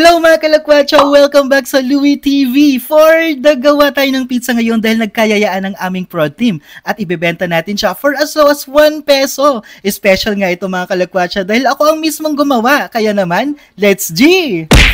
Hello mga kalakwatsa! Welcome back sa Louie TV. For the gawa tayo ng pizza ngayon dahil nagkayayaan ng aming prod team at ibebenta natin siya for as low as 1 peso. Special nga ito mga kalakwatsa dahil ako ang mismong gumawa. Kaya naman, let's G!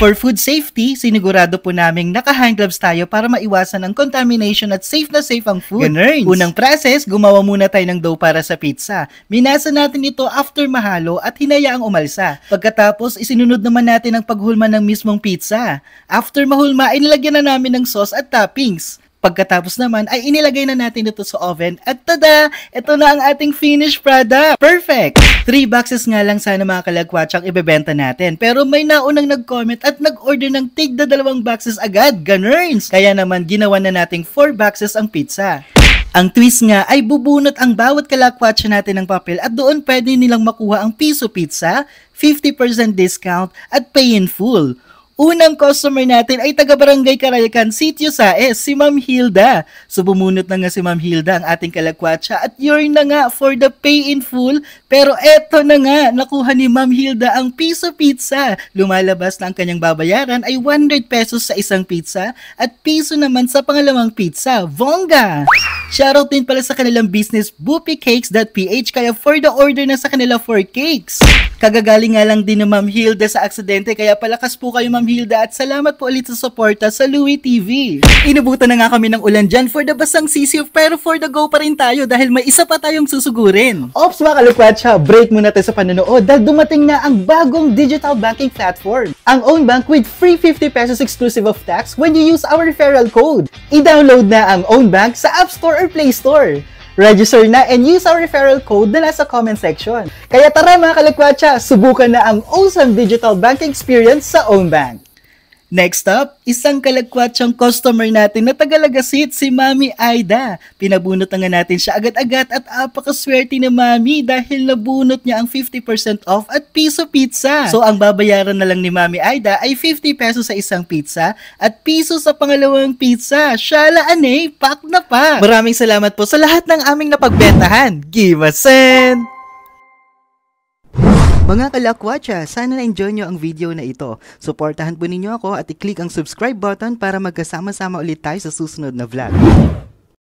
For food safety, sinigurado po naming naka-hand gloves tayo para maiwasan ang contamination at safe na safe ang food. Ganun. Unang process, gumawa muna tayo ng dough para sa pizza. Minasa natin ito after mahalo at hinayaang umalsa. Pagkatapos, isinunod naman natin ang paghulma ng mismong pizza. After mahulma, ay nilagyan na namin ng sauce at toppings. Pagkatapos naman, ay inilagay na natin ito sa oven at tada! Ito na ang ating finished product! Perfect! 3 boxes nga lang sana mga kalagwatsang ibebenta natin. Pero may naunang nag-comment at nag-order ng tigda 2 boxes agad. Ganurns! Kaya naman, ginawa na nating 4 boxes ang pizza. Ang twist nga ay bubunot ang bawat kalakwatsa natin ng papel at doon pwede nilang makuha ang piso pizza, 50% discount at pay in full. Unang customer natin ay taga-Barangay Carayacan, Sitio Saes, si Ma'am Hilda. So bumunot na nga si Ma'am Hilda ang ating kalakwatsa at yun na nga for the pay in full. Pero eto na nga, nakuha ni Ma'am Hilda ang piso pizza. Lumalabas na ang kanyang babayaran ay 100 pesos sa isang pizza at piso naman sa pangalawang pizza. Bongga! Shoutout din pala sa kanilang business, boopycakes.ph, kaya for the order na sa kanila 4 cakes. Kagagaling nga lang din ni Ma'am Hilda sa aksidente, kaya palakas po kayo Ma'am Hilda at salamat po ulit sa suporta sa Louie TV. Inubutan na nga kami ng ulan dyan for the basang sisiw pero for the go pa rin tayo dahil may isa pa tayong susugurin. Ops mga kalukwatsa, break muna tayo sa panonood dahil dumating na ang bagong digital banking platform. Ang OwnBank with free 50 pesos exclusive of tax when you use our referral code. I-download na ang OwnBank sa App Store or Play Store. Register na and use our referral code na nasa comment section. Kaya tara mga kalakwatsa, subukan na ang awesome digital banking experience sa OwnBank. Next up, isang kalagkwatsang customer natin na taga-Lagasit, si Mami Aida. Pinabunot na nga natin siya agad-agad at apakaswerte ni Mami dahil nabunot niya ang 50% off at piso pizza. So ang babayaran na lang ni Mami Aida ay 50 pesos sa isang pizza at piso sa pangalawang pizza. Shala anay, pack na pa! Maraming salamat po sa lahat ng aming napagbentahan. Give a send! Mga kalakwatsa, sana na-enjoy nyo ang video na ito. Suportahan po ninyo ako at i-click ang subscribe button para magkasama-sama ulit tayo sa susunod na vlog.